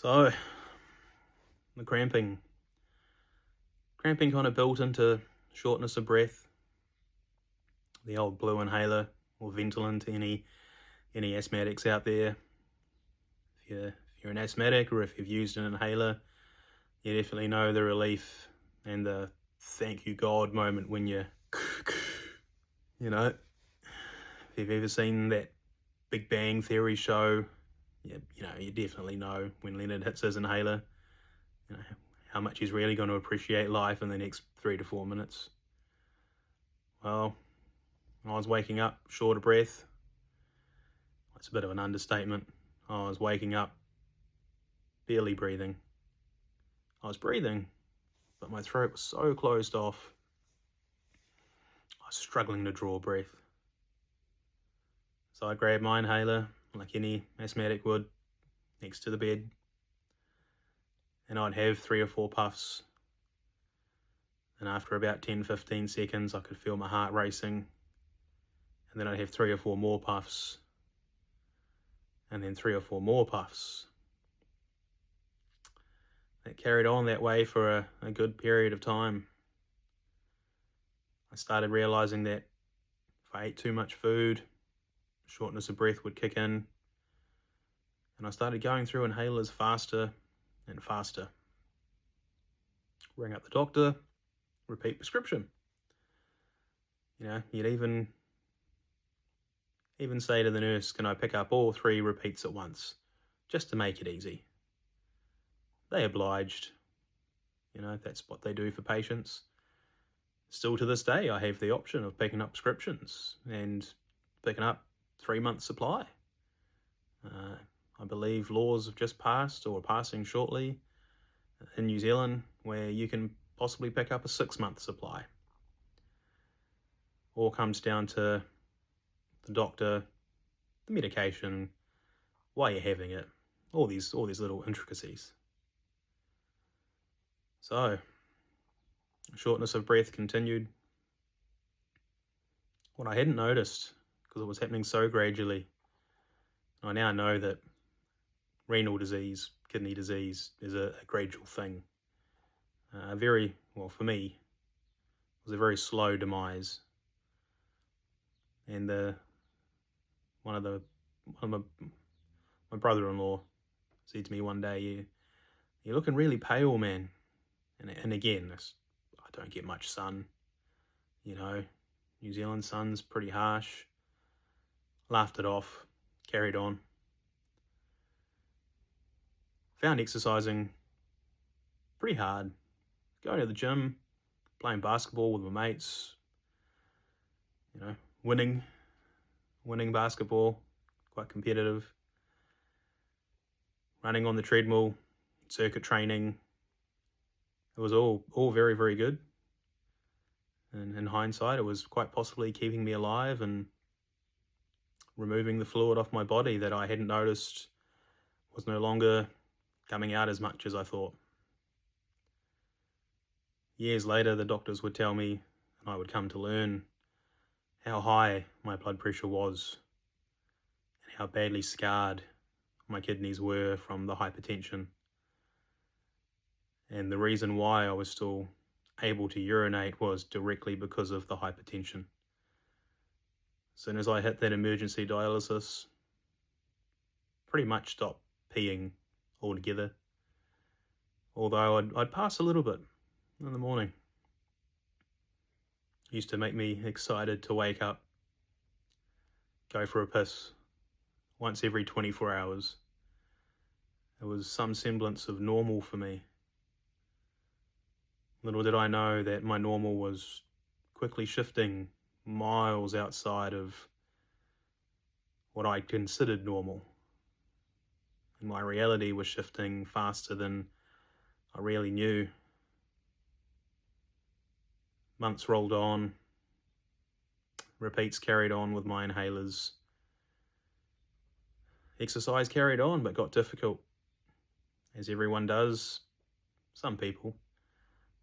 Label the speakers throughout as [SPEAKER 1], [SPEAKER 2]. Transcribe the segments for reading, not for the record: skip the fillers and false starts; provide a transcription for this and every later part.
[SPEAKER 1] So the cramping kind of built into shortness of breath. The old blue inhaler or Ventolin to any asthmatics out there. If you're an asthmatic or if you've used an inhaler, you definitely know the relief and the thank you God moment when you if you've ever seen that Big Bang Theory show, you definitely know when Leonard hits his inhaler, how much he's really going to appreciate life in the next 3 to 4 minutes. Well, I was waking up short of breath. That's a bit of an understatement. I was waking up barely breathing. I was breathing, but my throat was so closed off, I was struggling to draw breath. So I grabbed my inhaler, like any asthmatic would, next to the bed, and I'd have 3 or 4 puffs. And after about 10-15 seconds, I could feel my heart racing. And then I'd have 3 or 4 more puffs. And then 3 or 4 more puffs. It carried on that way for a good period of time. I started realizing that if I ate too much food, shortness of breath would kick in. And I started going through inhalers faster and faster. Ring up the doctor, repeat prescription. You'd even say to the nurse, can I pick up all 3 repeats at once, just to make it easy? They obliged. That's what they do for patients. Still to this day, I have the option of picking up prescriptions and picking up 3 months supply. I believe laws have just passed or are passing shortly in New Zealand where you can possibly pick up a 6-month supply. All comes down to the doctor, the medication, why you're having it, all these little intricacies. So, shortness of breath continued. What I hadn't noticed, because it was happening so gradually, I now know that renal disease, kidney disease is a gradual thing. For me, it was a very slow demise. And my brother-in-law said to me one day, "You're looking really pale, man." And again, I don't get much sun. New Zealand sun's pretty harsh. Laughed it off, carried on. Found exercising pretty hard. Going to the gym, playing basketball with my mates, winning basketball, quite competitive. Running on the treadmill, circuit training. It was all very, very good. And in hindsight, it was quite possibly keeping me alive and removing the fluid off my body that I hadn't noticed was no longer coming out as much as I thought. Years later, the doctors would tell me, and I would come to learn how high my blood pressure was and how badly scarred my kidneys were from the hypertension. And the reason why I was still able to urinate was directly because of the hypertension. As soon as I hit that emergency dialysis, pretty much stopped peeing altogether. Although I'd pass a little bit in the morning. It used to make me excited to wake up, go for a piss once every 24 hours. It was some semblance of normal for me. Little did I know that my normal was quickly shifting miles outside of what I considered normal. And my reality was shifting faster than I really knew. Months rolled on, repeats carried on with my inhalers. Exercise carried on, but got difficult. As everyone does, some people.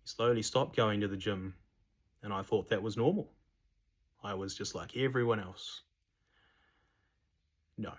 [SPEAKER 1] Slowly stopped going to the gym, and I thought that was normal. I was just like everyone else. No.